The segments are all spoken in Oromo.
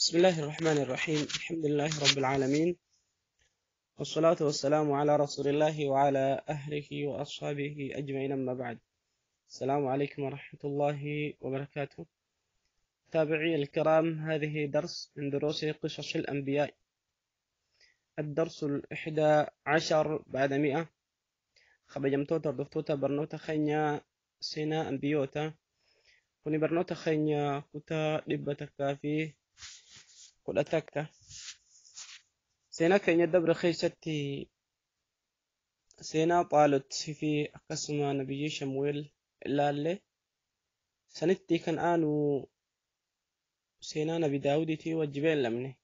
بسم الله الرحمن الرحيم. الحمد لله رب العالمين، والصلاة والسلام على رسول الله وعلى أهله وأصحابه أجمعين، أما بعد. السلام عليكم ورحمة الله وبركاته. تابعي الكرام، هذه درس من دروس قصص الأنبياء، الدرس 11 بعد 100. خبجمتوتا دفتوتا برنوتا خينيا سينا أنبيوتا كوني برنوتا خينيا كتا لبتك في قلتك سينا كينيا دبر خيستي سينا طالت في قسم نبي شمويل اللالي سنتي كان آنو سينا نبي داودتي وجبين لمني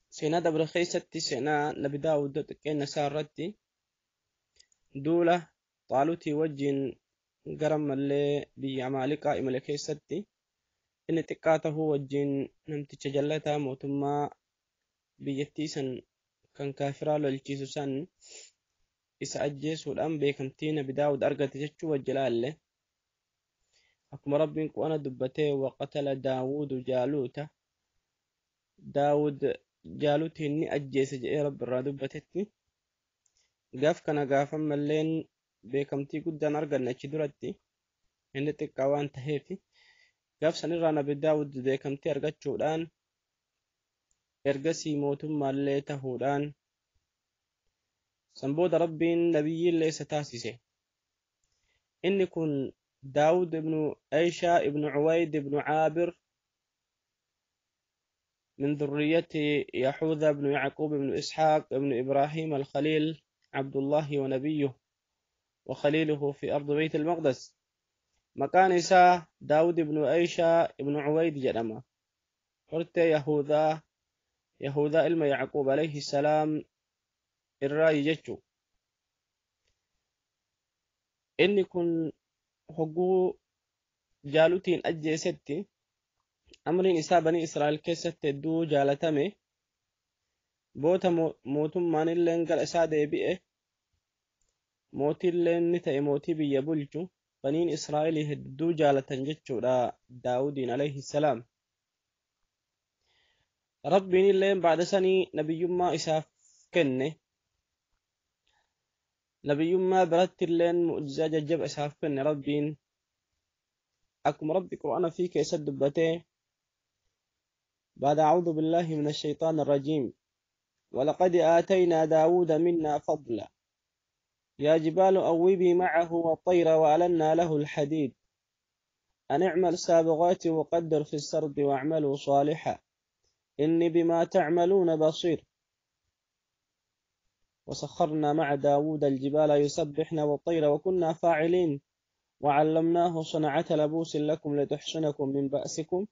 سينا دبر خيستي سينا نبي داود كين سارتي دولة طالوتي وجين قرم اللي بيعمالك إمالي خيستي إن تكاته وجين نمتي تجلتا موتما بيتيسن kan kaafiraa lolchiisu san isa ajjeesuudhaan beekamtii nabi daawud argate jechuu wajjilaalle akkuma rabbiin qur'aana dubbatee waqatala daawudu jaaluuta daawud jaaluutiin ni ajjeese jedhee rabbi irraa dubbatetti gaaf kana gaafan malleen beekamtii guddaan arganne achi duratti inni xiqqaa waan taheef gaaf sanirraa nabi daawud beekamtii argachuudhaan ergasii mootummaallee tahuudhaan sanbooda rabbiin nabiyyiillee isa taasise. inni kun daawud ibnu ayshaa ibnu cuwayd ibnu caabir min dhurriyyati yahuudha ibnu yacquub ibnu isxaaq ibnu ibraahim alkhaliil cabdullahi wa nabiyuh wa khaliiluhu fi ardi bayt almaqdes. maqaan isaa daawud ibnu ayshaa ibnu cuwayd jedhama. hortee yahuudaa ilma yacquub alayhi salaam irraayi jechu. inni kun hogguu jaalutiin ajjeesetti amriin isaa banii israa'el keessatti hedduu jaalatame. boota mootummaan illeen gara isaa deebi'e mootiilleen ni ta'e mootii biyya bulchu baniin israa'elii hedduu jaalatan jechuudha daawudiin alayhi salaam. rabbiin illeen baada sanii nabiyyummaa isaaf kenne. nabiyyummaa biratti illeen mu'jizaa jajjaba isaaf kenne rabbiin akkuma rabbi qur'aana fi keessatti dubbatee بعد أعوذ بالله من الشيطان الرجيم ولقد آتينا داود منا فضلا يا جبال أوبي معه والطير وألنا له الحديد أن اعمل سابغات وقدر في السرد واعملوا صالحا إني بما تعملون بصير وسخرنا مع داود الجبال يسبحن والطير وكنا فاعلين وعلمناه صنعة لبوس لكم لتحصنكم من بأسكم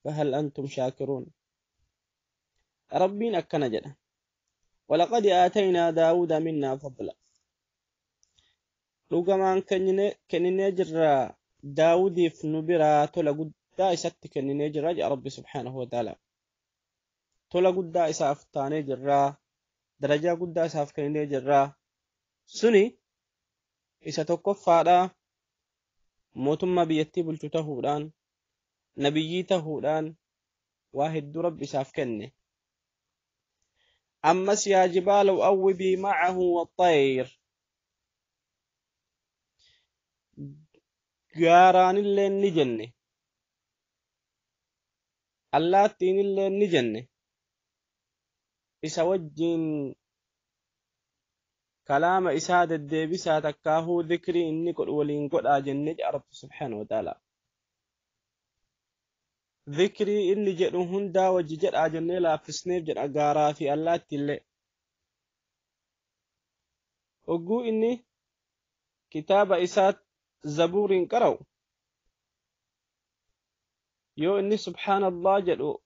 فهل أنتم شاكرون. ربنا كنجنا ولقد آتينا داود منا فضلا. لوكمان كنني جرى داود في نبرا تولا قد إسات كنني جرى ربي سبحانه وتعالى تولا قد إساف تاني جرى درجة قد إساف كنني جرى سني إسا توقفادا موتما بيتي بلتو تهودان نبيي تهودان واحد رب إساف كني. أمس يا جبال أوبي معه والطير قاران اللي نجني اللاتين اللي نجني إسا وجين كلام إسادة الديبسة تكاهو ذكري إني قد ولين قد أجنج رب سبحانه وتعالى. ذكري إني جئنو هندا وججر أجني لا في سنيف جر أقارا في اللات اللي وقو إني كتاب إسات زبور قرأوا يو إني سبحان الله جدو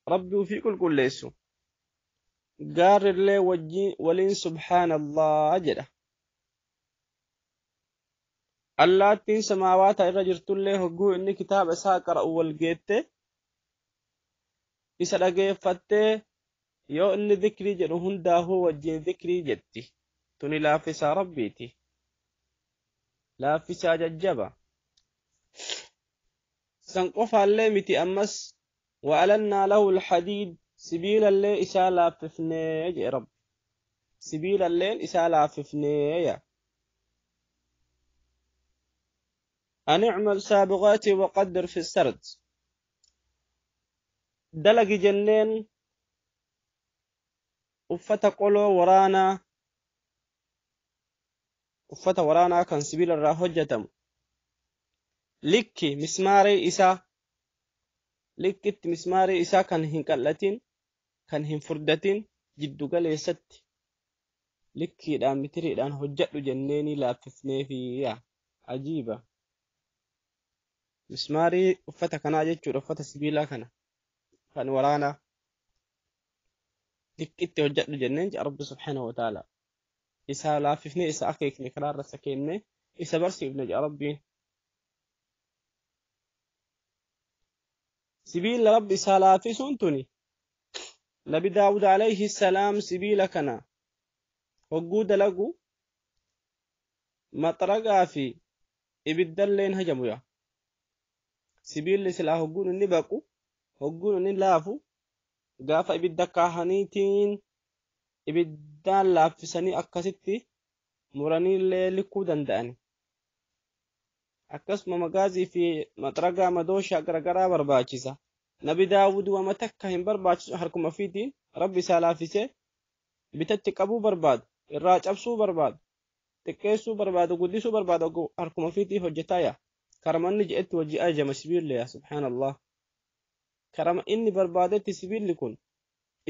ربي في كل ليسو قار اللي وجين ولين سبحان الله جدا اللاتين سماوات الرجرت اللي هقو إني كتاب ساكر أول جيته إسا لقيفته يو إني ذكري جدو هندا هو وجين ذكري جدتي تني لافسا ربيتي لافسا ججبا سنقف اللي متي أمس وألنا له الحديد سبيل اللي إسالة ففني يا رب سبيل الليل إسالة ففني أن اعمل سابغات وقدر في السرد دلق جنين uffata waraanaa kan sibiila irraa hojjetamu likki mismaarii isaa likkitti mismaarii isaa kan hin qal'atin kan hin furdatin jiddu galeessatti likkiidhaan mitiriidhaan hojjadhu jenneeni laaffifneefiya ajiiba mismaarii uffata kanaa jechuudha uffata sibiilaa kana kan waraanaa likkitti hojjadhu jenneen rabbi subhaanahu wa ta'ala isa laaffifne isa akeekne karaarra sakeenne isa barsiifne rabbiin sibiila rabbi isaa laaffisuun tuni nabi daawud alayhi salaam sibiila kana hogguu dalagu maxaragaa fi ibiddalleen hajamu yaa sibiilli silaa hogguun inni baqu hogguun inni laafu gaafa ibidda kaahaniitiin ibiddaan laaffisanii akkasitti muraniillee likkuu danda'ani akkasuma magaazii fi maxaragaa madooshaa garagaraa barbaachisa nabi daawud wama takka hin barbaachisu harkuma ofiitiin rabbi isaa laaffisee bitatti qabuu barbaadu irraa cabsuu barbaadu xiqqeessuu barbaadu guddisuu barbaadu harkuma ofiitiin hojjetaa yaa karama inni jedhetti wajji ajama sibiilli yaa subhaanallah karama inni barbaadetti sibiilli kun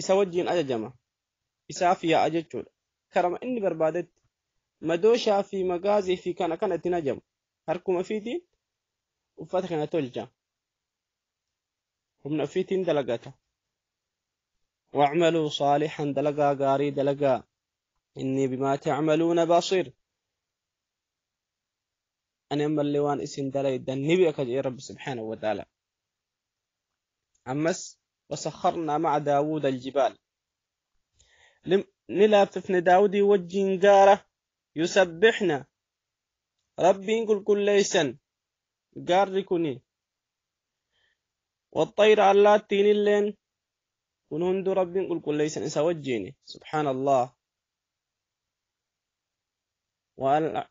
isa wajjiin ajajama isaaf yaa'a jechuudha karama inni barbaadetti madooshaa fi magaazii fi kana ittiin ajamu harkuma ofiitiin uffata kana tolcha humna ofiitiin dalagata واعملوا صالحا دلقا غاري دلقا إني بما تعملون بصير أنا أما اللي وان اسم دلقا النبي أكجي رب سبحانه وتعالى أمس وسخرنا مع داود الجبال نلاففن داودي وجين قارة يسبحنا ربي نقول كل ليسن قار كوني والطير على التين اللين ونهند ربي نقول كل ليسن إسا وجيني سبحان الله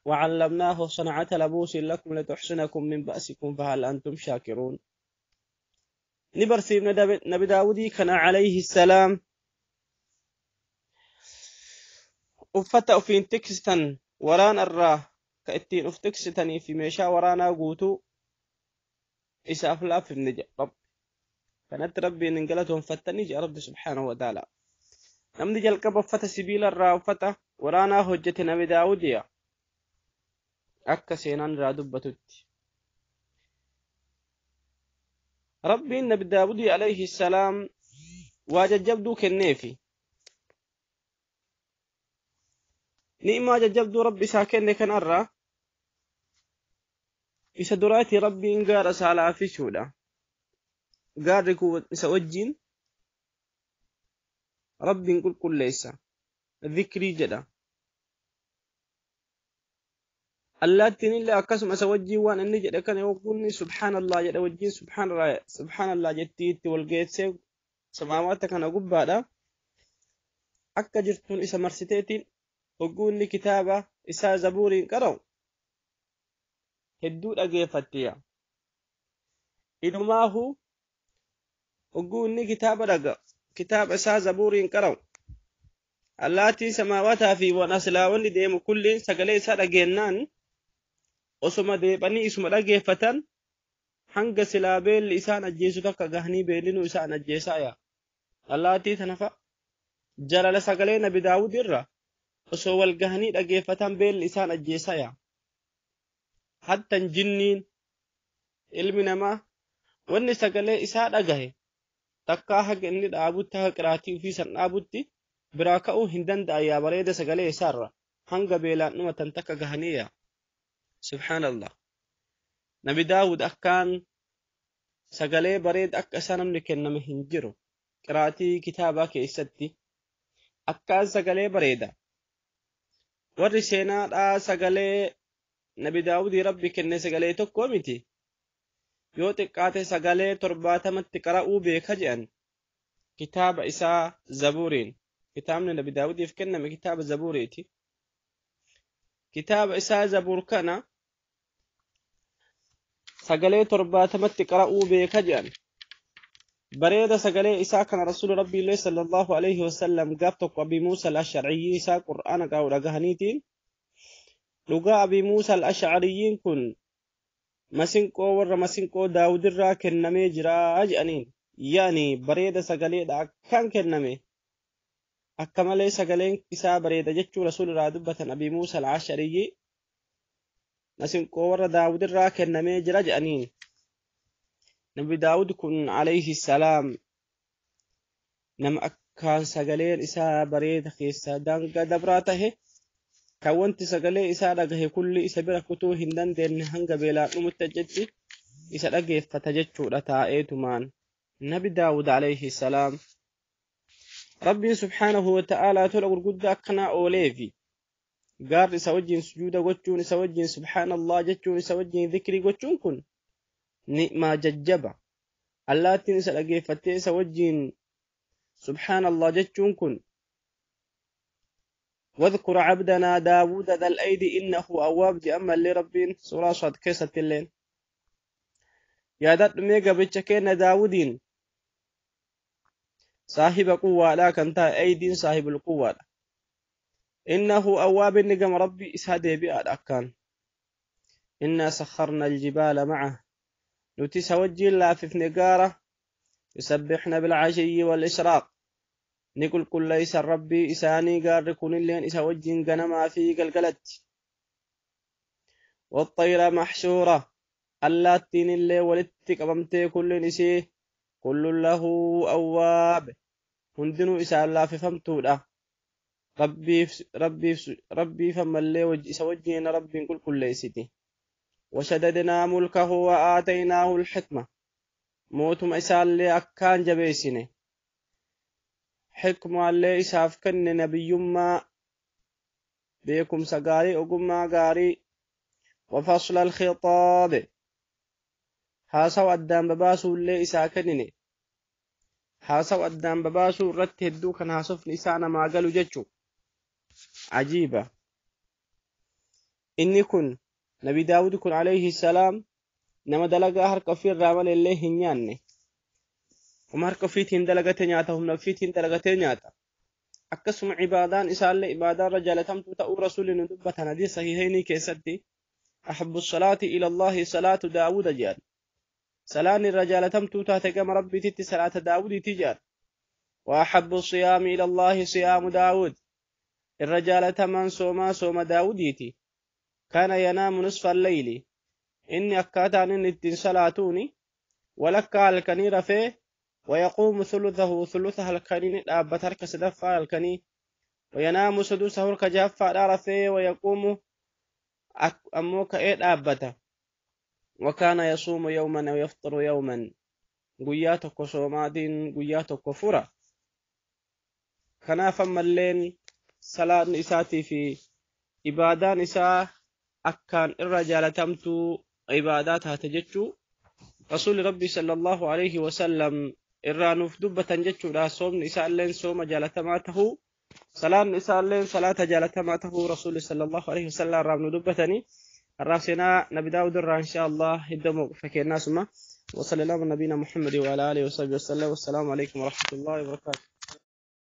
وعلمناه صنعة لبوس لكم لتحسنكم من بأسكم فهل أنتم شاكرون نبرسي نبي داودي كان عليه السلام uffata ofiin tikstan waraana irraa ka ittiin uf tiksitanii fi meeshaa waraanaa guutuu isaaf laaffifne jedha kanatti rabbiin hin galatoonfattanii jedha rabbi subhaanahu wa ta'ala namni jalqaba uffata sibiila irraa uffata waraanaa hojjete nabi daawudiya akka seenaan irraa dubbatutti rabbiin nabi daawudii alayhi salaam waa jajjabduu kenneefi ni'maa jajjabduu rabbi isaa kenne kanarraa isa duraati rabbiin gaara isaa laaffisuudha gaarri kun isa wajjiin rabbiin qulqulleessa dhikrii jedha allaattiin illee akkasuma isa wajjiin waan inni jedhe kana yookuun subhaanallah jedha wajjiin subhaanallah jettii itti wal geessee samaawaata kana gubbaadha akka jirtuun isa marsiteetiin hogguunni kitaaba isaa zabuuriin qara'u hedduu dhageeffattiya idumaahu hogguunni kitaaba isaa zabuuriin qara'u allaattii samaawataa fi waan aslaawanni deemu kulliin sagalee isaa dhageennaan osuma deephanii isuma dhageeffatan hanga silaa beelli isaan ajjeesu takka gahanii beellinuu isaan ajjeesaaya allaattii tanafa jalala sagalee nabi daawud irra osoo wal gahanii dhageeffatan beelli isaan ajjeesaya hattan jinniin ilmi namaa wanni sagalee isaa dhagahe takkaa haga inni dhaabutti haga qiraatii ofii san dhaabutti biraa ka'uu hin danda'a yaa bareeda sagalee isaarra hanga beelaan dhumatan takka gahaniya subhaanallah nabi daawud akkaan sagalee bareeda akka isaa namni kenname hin jiru qiraatii kitaabaa keessatti akkaan sagalee bareeda warri seenaadhaa sagalee nabi daawudii rabbi kenne sagalee tokko miti yoo xiqqaate sagalee 70 qara'uu beeka jedhan kitaaba isaa zabuuriin kitaabni nabi daawudiif kenname kitaaba zabuuriiti kitaaba isaa zabuur kana sagalee 70 qara'uu beeka jedhan bareeda sagalee isaa kana rasuul rabbii sallallahu alayhi wasallam gaaf tokko abi muusa al-ash'ariyyi isaa qur'aana qaa'u dhagahaniitiin dhugaa abi muusa al-ash'ariyyiin kun masinqoo warra masinqoo daawudirraa kennamee jira jedhaniin yaani bareeda sagaleedha akkaan kenname akka malee sagaleen isaa bareeda jechuu rasuul irraa dubbatan abi muusa al-ash'ariyyi masinqoo warra daawudirraa kennamee jira jedhaniin nabi daawud kun alayhi salaam nama akkaan sagaleen isaa bareeda keessa danga dabraa tahe kan wanti sagalee isaa dhagahe kulli isa bira kutuu hin dandeenye hanga beelaan dhumutti ajetti isa dhageeffata jechuudha taa'eetumaan nabi daawud alayhi salaam rabbiin subhaanahu wa ta'aalaa tola gurguddaa akkanaa ooleefi gaarri isa wajjiin sujuuda gochuun isa wajjiin subhaanallah jechuun isa wajjiin dhikrii gochuun kun ni'maa jajjaba allaattiin isa dhageeffattee isa wajjiin subhaanallah jechuun kun واذكر عبدنا داود ذا الأيدي إنه أواب جأما اللي ربين سورة صاد كيسة اللين يا دات ميغا بيتشكين داودين صاحب قوة لا كنتا أيدين صاحب القوة إنه أواب نقم ربي إسهدي بيئة أكان إنا سخرنا الجبال معه نتي سوجي الله في نقارة يسبحنا بالعشي والإشراق نقول كل ليس ربي إساني قال كون اللين إسا وجين قنما في قلقلت والطير محشورة اللاتين اللي ولدتك أممتي كل نسيه كل له أواب هندنو إسا الله في فمتودا ربي فما اللي إسا وجين ربي كل ليستي وشددنا ملكه وآتيناه الحكمة موتم إسا اللي أكان جبيسني حكمة اللي إساف كن نبي ما بيكم سقاري أقما قاري وفصل الخطاب هاسو أدام بباسو اللي إساكنني هاسو أدام بباسو رت هدو كان هاسوف نسانا ما قالوا جتشو عجيبة إني كن نبي داود كن عليه السلام نما دلقا هرق في الرامل اللي هنياني ومارك فيتين دلقتين نياتا هم فيتين دلقتين نياتا أكسم عبادان إسال عبادان رجالتهم تؤو رسول ندبة ندي صحيحين كيسدي أحب الصلاة إلى الله صلاة داود جان سلان الرجالتهم تتقم ربي تتي صلاة داود تجار وأحب الصيام إلى الله صيام داود الرجالة من صوم داود يتي كان ينام نصف الليل إني أكاتان إن صلاتوني ولك الكنير فيه ويقوم ثلثها الكنين أبتر كسدفا الكني وينام سدسه الكجافة دارفه ويقوم أموك إيد أبتا وكان يصوم يوما ويفطر يوما قياتك صومات قياتك فرا كان فما اللين صلاة نساتي في إبادة نساء أكان الرجال تمتو عباداتها تجتشو رسول ربي صلى الله عليه وسلم irraanuuf dubbatan jechuudha soomni isaa illeen sooma jaalatamaa tahuu salaanni isaa illeen salaata jaalatamaa tahuu rasuulli sallallahu alaihi wasallam irraa nu dubbatanii harraaf seenaa nabi daawud irraa insha Allah hiddamoo fakkeennaa suma wa sallallahu nabiyina muhammad wa ala alihi wa sahbihi wa sallam wassalamu alaikum wa rahmatullahi wa barakatuh